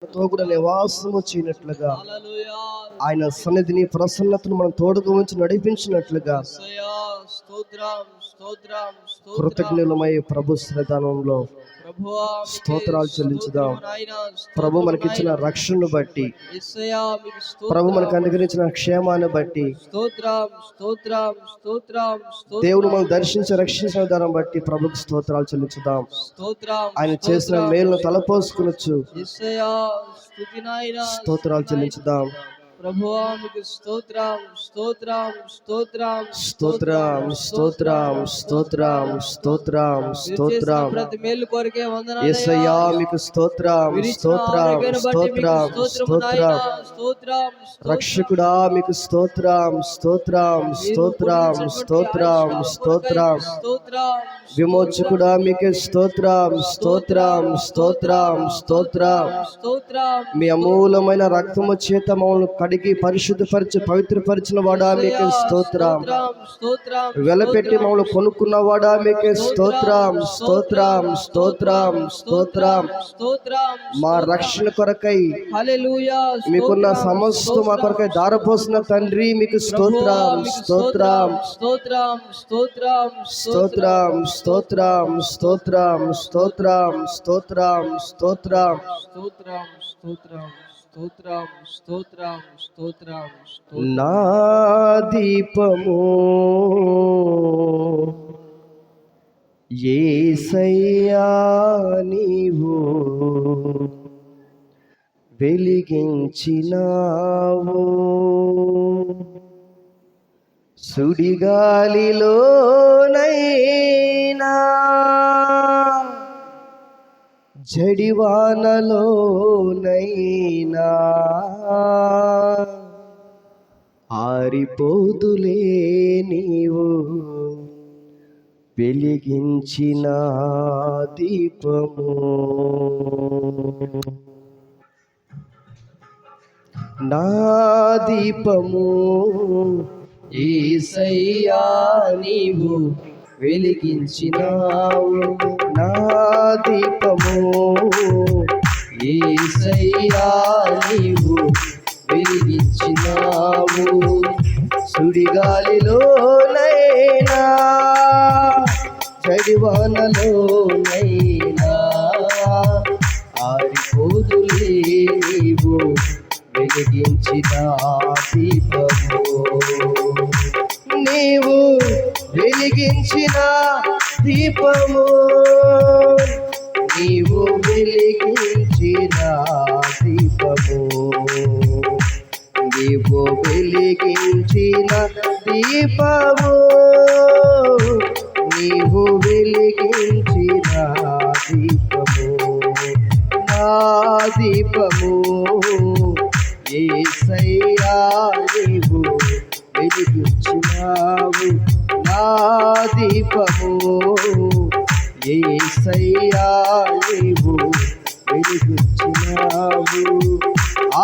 తో కూడా నివాసము చేయనట్లుగా ఆయన సన్నిధిని ప్రసన్నతను మనం తోడుగా ఉంచి నడిపించినట్లుగా కృతజ్ఞులమై ప్రభు సన్నిధానంలో స్తోత్రాలు చెల్లించుదాం. ప్రభు మనకిచ్చిన రక్షణను బట్టి, ప్రభు మనకు అనుగ్రహించిన క్షేమాన్ని బట్టి, దేవుడు మనం దర్శించి రక్షించిన దాన్ని బట్టి ప్రభుకు స్తోత్రాలు చెల్లించుదాం. ఆయన చేసిన మేలును తలపోసుకునొచ్చు స్తోత్రాలు చెల్లించుదాం. ప్రభువా మీకు స్తోత్రం స్తోత్రం స్తోత్రం స్తోత్రం స్తోత్రం స్తోత్రం స్తోత్రం స్తోత్రం. ప్రతి మేలు కొరకే వందనాలు యేసయ్యా మీకు స్తోత్రం స్తోత్రం స్తోత్రం స్తోత్రం. రక్షకుడా మీకు స్తోత్రం స్తోత్రం స్తోత్రం స్తోత్రం స్తోత్రం. విమోచకుడా మీకు స్తోత్రం స్తోత్రం స్తోత్రం స్తోత్రం. మీ అమూలమైన రక్తము చేత మమ్మల్ని కడిగి పరిశుద్ధపరిచి పవిత్రపరిచిన వాడా మీకు స్తోత్రం. వెలపెట్టి మమ్మల్ని కొనుక్కున్న వాడా మీకు స్తోత్రం స్తోత్రం స్తోత్రం స్తోత్రం. మా రక్షణ కొరకై మీకున్న సమస్త మా కొరకై దారపోసిన తండ్రి మీకు స్తోత్రం స్తోత్రం స్తోత్రం స్తోత్రం స్తోత్రం స్తోత్రం స్తోత్రం స్తోత్రం స్తోత్రం స్తోత్రం స్తోత్రం స్తోత్రం స్తోత్రం స్తోత్రం. నా దీపము యేసయ్యా నీవు వెలిగించినావు, సుడిగాలిలోనైనా జడివానలోనైనా ఆరిపోదులే నీవు వెలిగించిన దీపము. నా దీపము యేసయ్యా నీవు వెలిగించినావు, నా దీపము యేసయ్యా నీవు వెలిగించినావు, సుడిగాలిలోనైనా జడివానలోనైనా ఆరిపోదులే నీవు వెలిగించిన దీపము. నీవు వెలిగించిన దీపము, నీవు వెలిగించిన దీపము, నీవు వెలిగించిన దీపము, నీవు వెలిగించిన దీపము. నా దీపము యేసయ్యా నీవు వెలిగించినావు, నా దీపము యేసయ్యా నీవు వెలిగించినావు.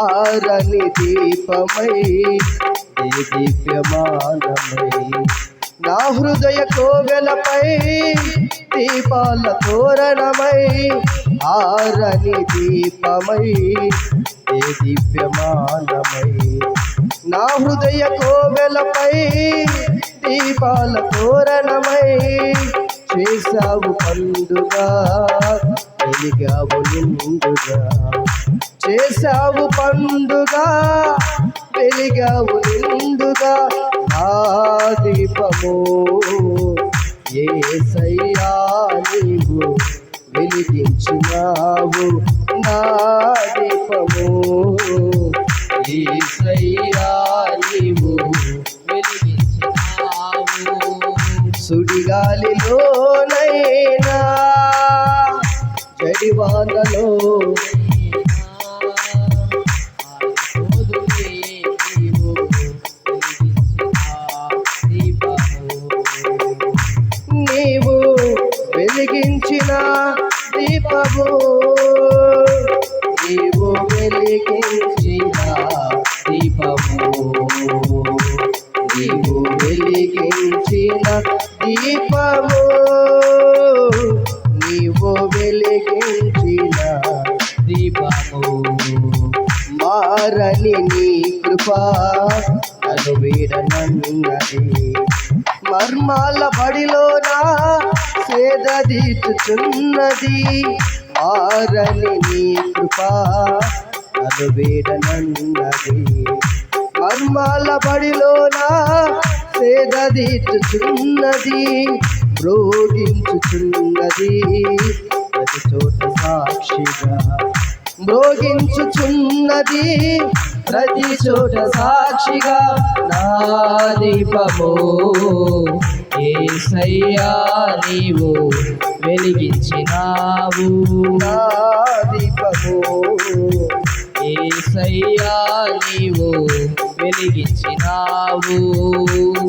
ఆరని దీపమై దీప్యమానమై నా హృదయ కోవెలపై దీపాల తోరణమై, ఆరని దీపమై దీప్యమానమై నా హృదయ కోవెలపై దీపాల తోరణమై చేసావు పండుగ వెలిగావు నిండుగా, చేసావు పండుగ వెలిగావు నిండుగా. నా దీపము యేసయ్యా నీవు వెలిగించినావు, నా దీపము యేసయ్యా నీవు వెలిగించినావు, సుడిగాలిలోనైనా జడివానలో నీవు వెలిగించిన దీపము, నీవు వెలిగించిన దీపము, నీవు వెలిగించిన దీపము, నీవు వెలిగించిన దీపము. మారని నీ కృపా నన్ను వీడనన్నది. మర్మాల బడిలోన సేద తీర్చుచున్నది. మారని నీ కృపా నన్ను వీడనన్నది. మర్మాల బడిలోన సేద తీర్చుచున్నది. మ్రోగించుచున్నది ప్రతి చోట సాక్షిగా. మ్రోగించుచున్నది ప్రతి చోట సాక్షిగా. నా దీపము యేసయ్యా నీవు వెలిగించినావు. నా దీపము యేసయ్యా నీవు వెలిగించినావు.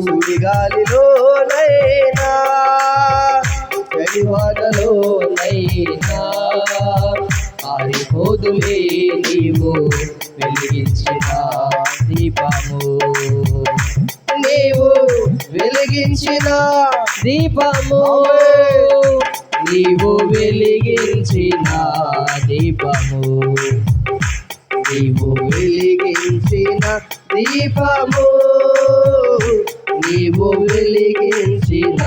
సుడిగాలిలోనైనా గడివానలోనైనా ఆరిపోదులే నీవు వెలిగించిన దీపము. నీవు వెలిగించిన దీపము నీవు వెలిగించిన దీపము. నీవు వెలిగించిన దీపము. నీవు వెలిగించిన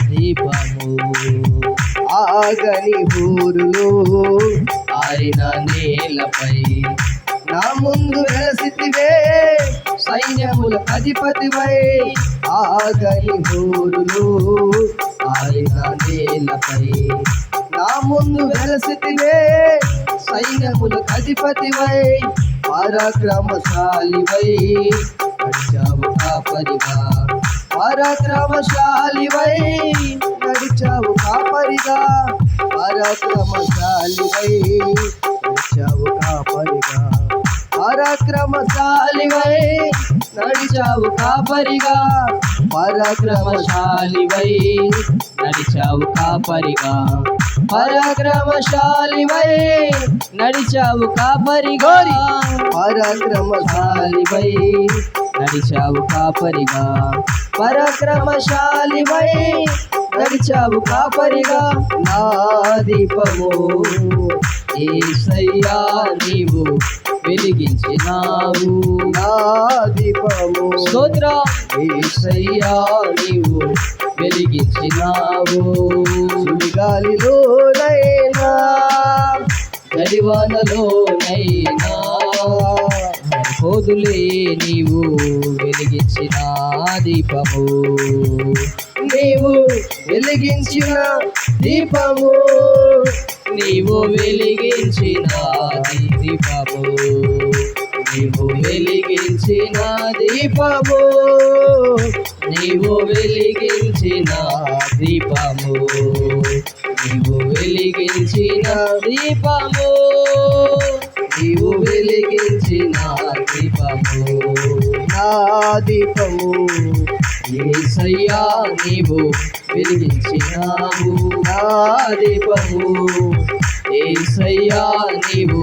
దీపము ఆగని ఊరులో ఆరిన నేలపై నా ముందు వెలసితివే. సైన్యముల అధిపతివై ఆగని ఊరులో ఆరిన నేలపై నా ముందు వెలసితివే. సైన్యముల అధిపతివై పరాక్రమశాలివై నడిచావు కాపరిగా. పరాక్రమశాలివై నడిచావు కాపరిగా. పరాక్రమశాలివై నడిచావు కాపరిగా. పరాక్రమశాలివై నడిచావు కాపరిగా. పరాక్రమశాలివై నడిచావు కాపరిగా. పరాక్రమశాలివై నడిచావు కాపరిగా. పరాక్రమశాలివై నడిచావు కాపరిగా. పరాక్రమశాలివై నడిచావు కాపరిగా. నా దీపము యేసయ్యా నీవు వెలిగించినావు. నా దీపము స్తోత్రం. యేసయ్యా నీవు వెలిగించినావు. సుడిగాలిలోనైనా గడివానలోనైనా పోదులే నీవు వెలిగించిన దీపము. నీవు వెలిగించిన దీపము. నీవు వెలిగించిన దీపము. నీవు వెలిగించిన దీపము. నీవు వెలిగించిన దీపము. నీవు వెలిగించిన దీపము. నీవు వెలిగించిన దీపము. నా దీపము యేసయ్యా నీవు వెలిగించినావు. నా దీపము యేసయ్యా నీవు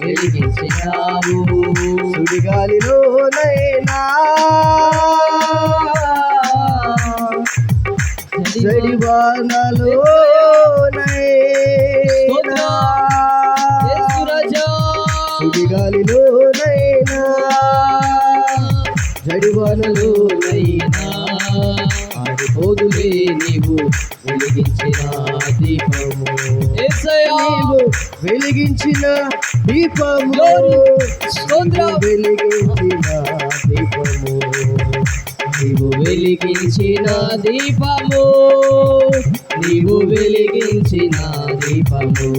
వెలిగించినావు. సుడిగాలిలోనైనా జడివానలోనైనా సుడిగాలిలోనైనా జడివానలోనైనా ఆరిపోదులే నీవు వెలిగించిన దీపము. నీవు వెలిగించిన దీపము. వెలిగించిన దీపము. నీవు వెలిగించిన దీపము. నీవు వెలిగించిన దీపము.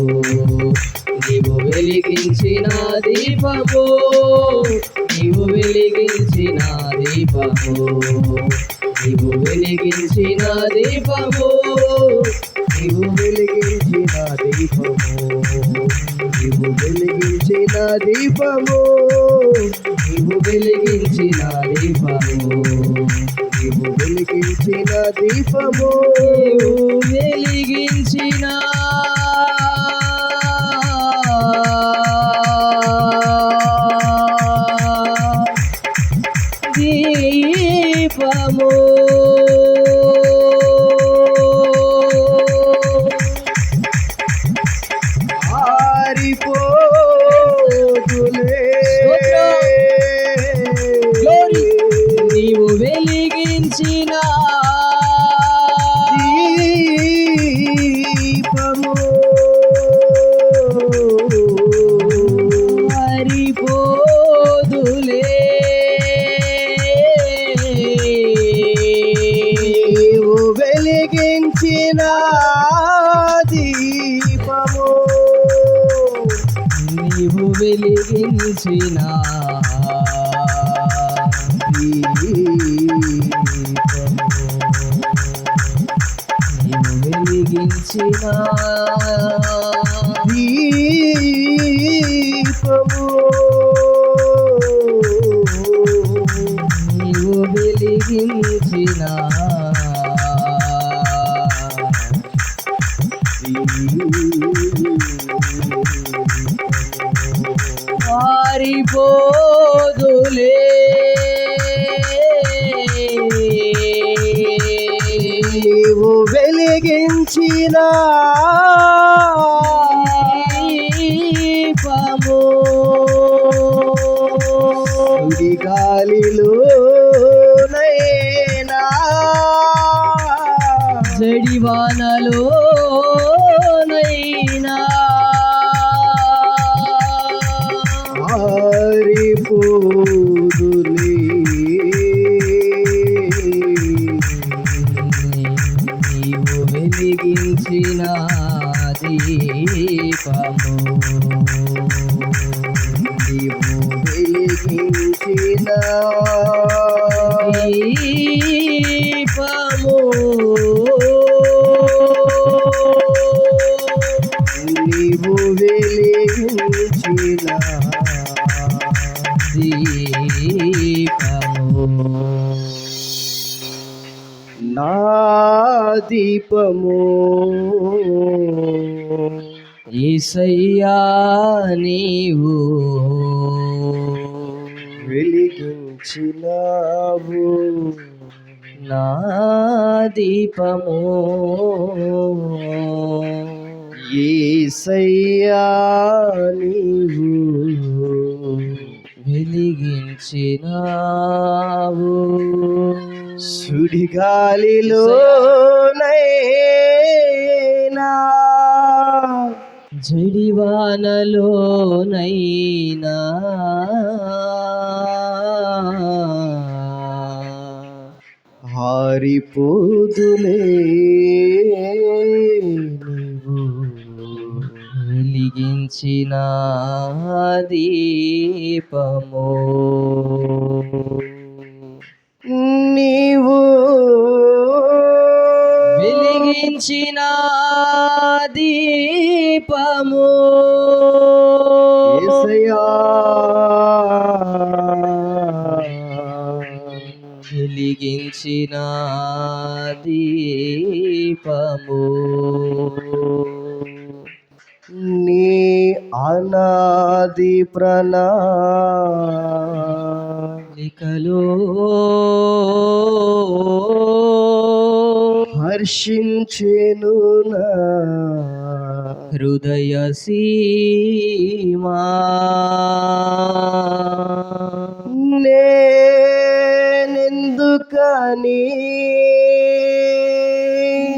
నీవు వెలిగించిన దీపము. నీవు వెలిగించిన దీపము. నీవు వెలిగించిన దీపము. నీవు వెలిగించిన దీపము. నీవు వెలిగించిన దీపము. నీవు వెలిగించిన దీపము. నీవు వెలిగించిన దీపము. నీవు వెలిగించిన దీపము. ఆరిపోదులే వెలిగించిన నీవు వెలిగించిన దీపము నీవు వెలిగించిన మారిపోదులే నీవు వెలిగించిన దీపము గాలిలో నైనా జడివానలో నైనా మారిపోదులే నీవు వెలిగించిన దీపము నీవు వెలిగించిన దీపము నీవు వెలిగించిన దీపము నా దీపము యేసయ్యా నీవు వెలిగించినావు నా దీపము యేసయ్యా నీవు వెలిగించినావు సుడిగాలిలో నైనా జడివానలోనైనా హారిపోదులే నీవు వెలిగించిన దీపము నీవు వెలిగించిన దీపము యేసయ్యా వెలిగించిన దీపము నీ అనాది ప్రణాళికలో హర్షించెను నా హృదయ సీమా నేనెందుకని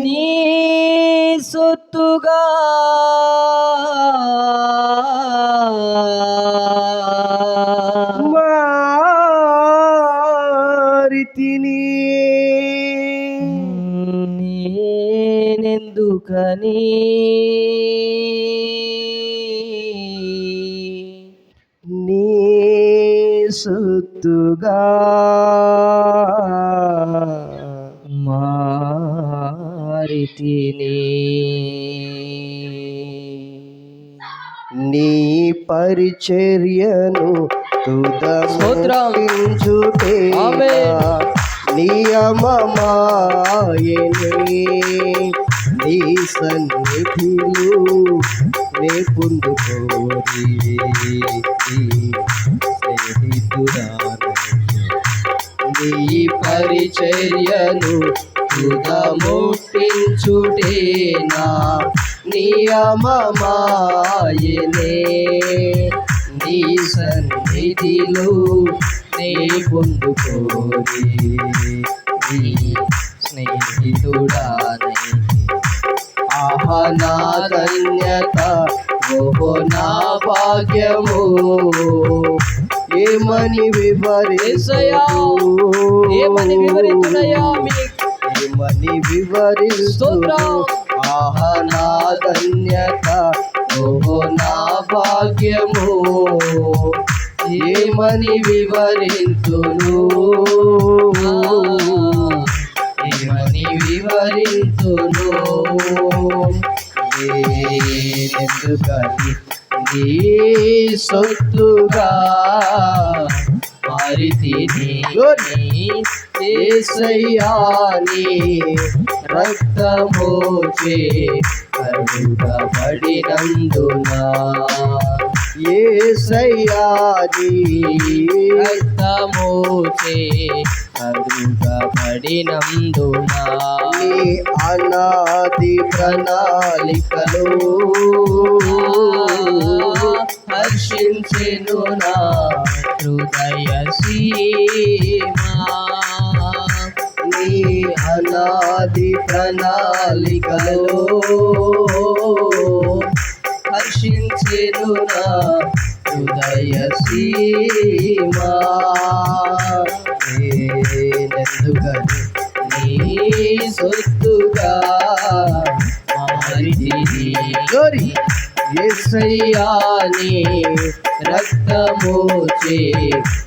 నీ సొత్తుగా మారితిని నేనెందుకని నీ సొత్తుగా మారితిని నీ పరిచర్యను స్తోత్రం. తుదముంచుటే ఆమేన్. నియమమాయనే నీ సన్నిధిలో నే పొందుకోరి నీ పరిచర్యను తుదముట్టించుటే నా నియమమాయనే నీ సన్నిధిలో నే పొందుకోరి నీ స్నేహితుడానై ఆహా నా ధన్యత ఓహో నా భాగ్యము ఏమని యేసయ్యా, ఏమని వివరించునయ్యా మీకు ఏమని వివరిస్తూ స్తోత్రం. ఆహా నా ధన్యత ఓహో నా భాగ్యము ఏమని వివరింతును ఏమని వివరింతును ఎందుకని నీ సొత్తుగా మారితిని యేసయ్యా నీ రక్తమోచే కడుగబడినందున యేసయ్యా నీ రక్తమోచే కడుగబడినందున నీ అనాది ప్రణాళికలో హర్షించెను నా హృదయ సీమా నీ అనాది ప్రణాళికలో హర్షించెను నా హృదయ సీమా నేనెందుకని నీ సొత్తుగా మారితిని యేసయ్యా నీ రక్తమోచే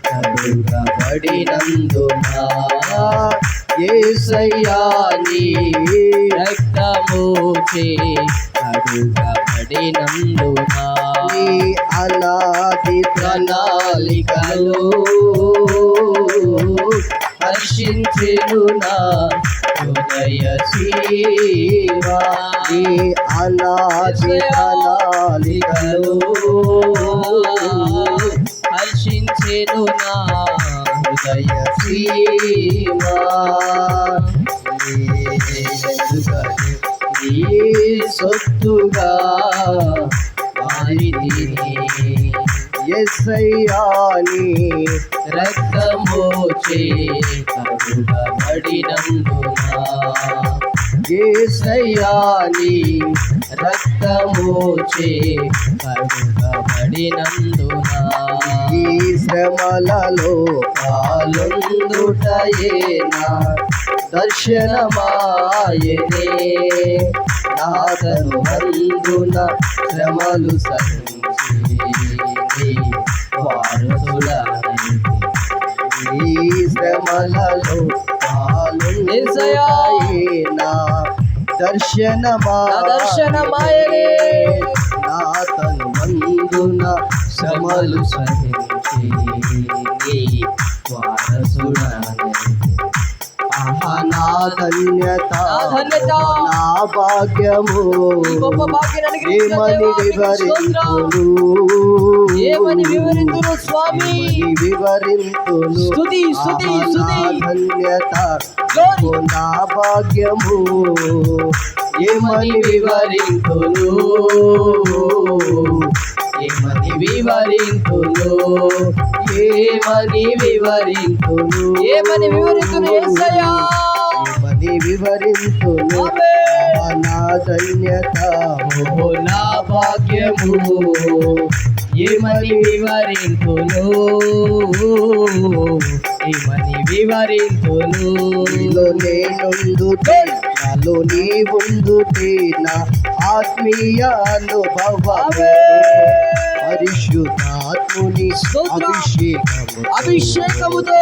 కడుగబడినందున యేసయ్యా నీ రక్తమోచే కడుగబడినందున నీ అనాది ప్రణాళికలో హర్షించెను నా హృదయ సీమా నీ అనాది ప్రణాళికలో హర్షించెను నా హృదయ సీమా ఎందుకని నీ సొత్తుగా మారితిని యేసయ్యా నీ రక్తమోచే కడుగబడినందున యేసయ్యా నీ రక్తమోచే కడుగబడినందున ఈ శ్రమలలో పాలొందుటయే నా దర్శనమాయనే నాతను అందున శ్రమలు సహించి వారసుడనైతి ఈ శ్రమలలో యేసయ్యా నా దర్శనమాయనే నాతను వందున శ్రమలు సహించి వారసుడనైతి ఆహా నా ధన్యత ధన్యత నా భాగ్యము ఈ గొప్ప భాగ్యాన్ని ఏమని ఏమని వివరింతును స్వామి వివరింతును స్తుతి స్తుతి ఆహా నా స్తుతి ధన్యత Glory. నా భాగ్యము ఏమని వివరింతును ఏమని వివరింతును ఏమని వివరింతును ఏమని వివరింతును యేసయ్యా ఏమని వివరింతును ఆమేన్. ఆహా నా ధన్యత ఓ నా భాగ్యము ఏమని వివరింతును ఏమని వివరింతును నీలో నేనుందుటే నాలో నీ ఉందుటే నా ఆత్మీయ అనుభవమే పరిశుద్ధాత్ముని స్తోత్రం. అభిషేకముతో అభిషేకముతో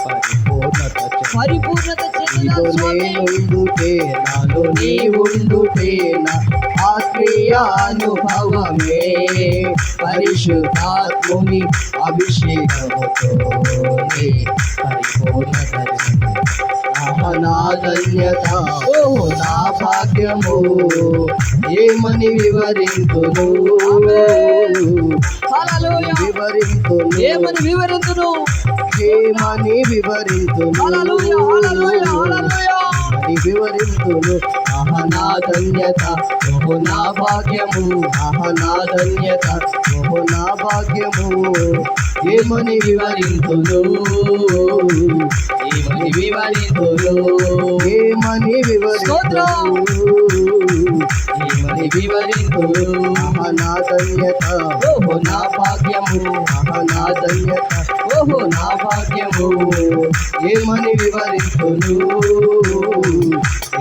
పరిపూర్ణత పరిపూర్ణత నీలో చెందిన స్వామి నేనుందుటే నాలో నీ ఉందుటే నా ఆత్మీయ అనుభవమే పరిశుద్ధాత్ముని అభిషేకముతో పరిపూర్ణత ఆహా నా ధన్యత ఓహో నా భాగ్యము ఏమని వివరింతును హల్లెలూయా వివరింతును ఏమని వివరింతును ఏమని వివరింతును హల్లెలూయా హల్లెలూయా హల్లెలూయా అని వివరింతును ఆహా నా ధన్యత ఓహో నా భాగ్యము ఆహా నా ధన్యత ఓహో నా భాగ్యము ఏమని వివరింతును ఏమని వివరింతును ఏమని వివరింతును ఏమని వివరింతును ఆహా నా ధన్యత ఓహో నా భాగ్యము ఆహా నా ధన్యత ఓహో నా భాగ్యము ఏమని వివరింతును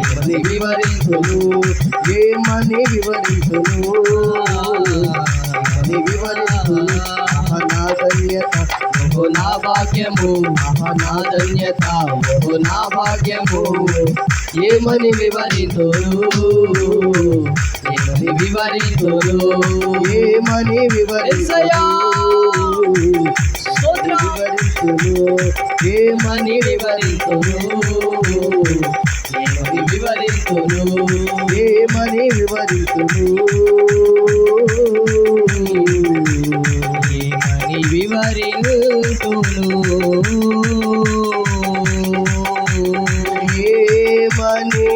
ఏమని ఏమని వివరింతును ఏమని వివరింతును ఏమని వివరింతును ఆహా నా ధన్యత ఓహో నా భాగ్యము ఆహా నా ధన్యత ఓహో నా భాగ్యము ఏమని వివరింతును ఏమని వివరింతును ఏమని యేసయ్యా, స్తోత్రం. వివరింతును ఏమని వివరింతును ఏమని వివరింతును ఏమని వివరింతును ఏమని వివరింతును ఏమని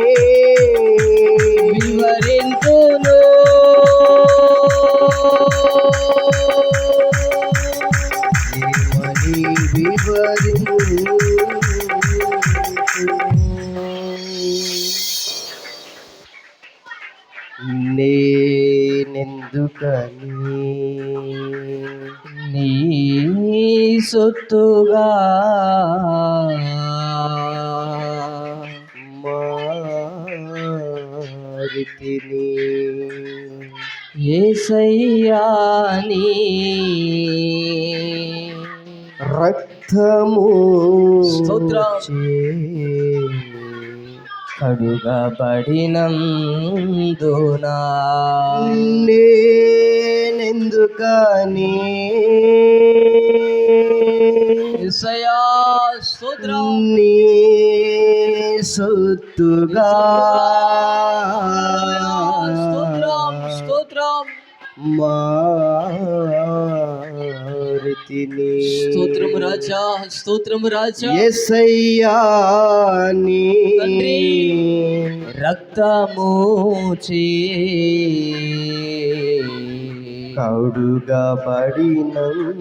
వివరింతును ఏమని వివరింతును నేనెందుకని నీ సొత్తుగా మారితిని యేసయ్యా నీ రక్తము స్తోత్రం. చే కడుగబడినందునా నేనెందుకని యేసయ్యా, స్తోత్రం. నీ సొత్తుగా స్తోత్రం స్తోత్రం మారితిని స్తోత్రము రాజా, స్తోత్రము రాజా. యేసయ్యా నీ తండ్రి, రక్తము చే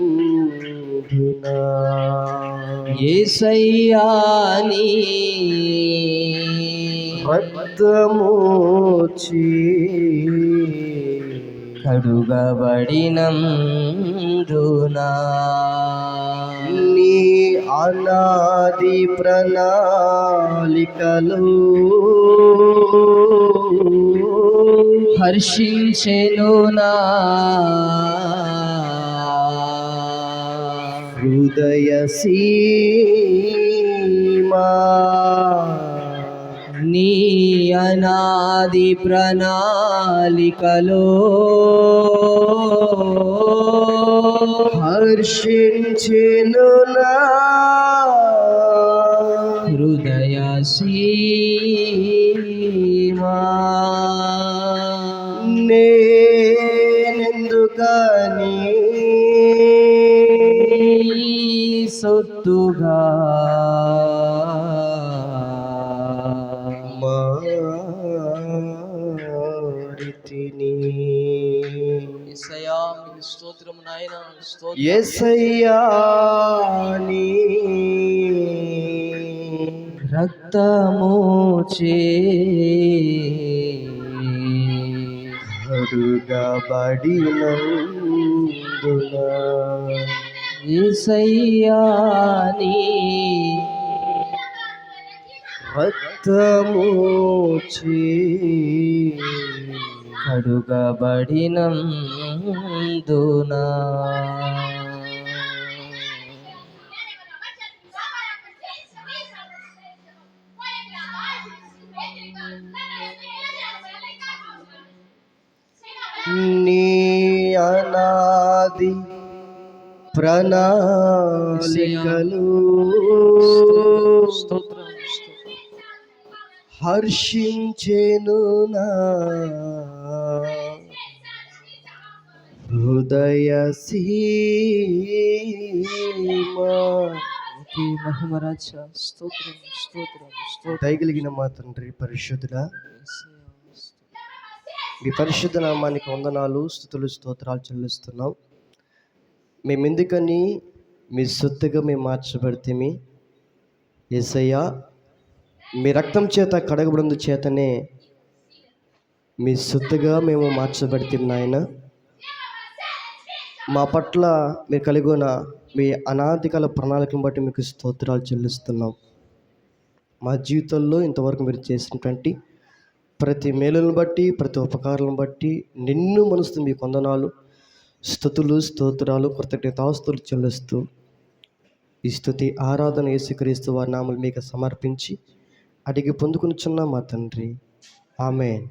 కడుగబడినందునా యేసయ్యా నీ రక్తము చే కడుగబడినందునా నీ అనాది ప్రణాళికలు హర్షించెను నా హృదయ సీమా నీ అనాది ప్రణాళికలో హర్షించెను నా హృదయ సీమా నేనెందుకని సొత్తుగా మారితిని యేసయ్యా, మీకు స్తోత్రము నాయనా, స్తోత్రం. యేసయ్యా నీ రక్తము చే కడుగబడినందునా యేసయ్యా నీ రక్తము చే కడుగబడినందునా నీ అనాది ప్రణాళికలు స్తోత్రం స్తోత్రం. హర్షించెను నా హృదయ సీమా మహిమరాజా, స్తోత్రం స్తోత్రం స్తోత్రం. దయగలిగిన మా తండ్రి పరిశుద్ధుడా, మీ పరిశుద్ధ నామానికి వందనాలు, స్తుతులు, స్తోత్రాలు చెల్లిస్తున్నాం. మేమెందుకని మీ సొత్తుగా మేము మార్చబడితేమి యేసయ్యా, మీ రక్తం చేత కడగబడిందు చేతనే మీ సొత్తుగా మేము మార్చబడితే నాయన. మా పట్ల మీరు కలిగి ఉన్న మీ అనాదికాల ప్రణాళికను బట్టి మీకు స్తోత్రాలు చెల్లిస్తున్నాం. మా జీవితంలో ఇంతవరకు మీరు చేసినటువంటి ప్రతి మేలును బట్టి, ప్రతి ఉపకారాలను బట్టి నిన్ను మనసు మీ కొందనాలు, స్తుతులు, స్తోత్రాలు, కృతజ్ఞతాస్తుతులు చెల్లిస్తూ ఈ స్తుతి ఆరాధన యేసుక్రీస్తు వారి నామములో మీకు సమర్పించి అడిగి పొందుకునిచున్నాం మా తండ్రి. ఆమేన్.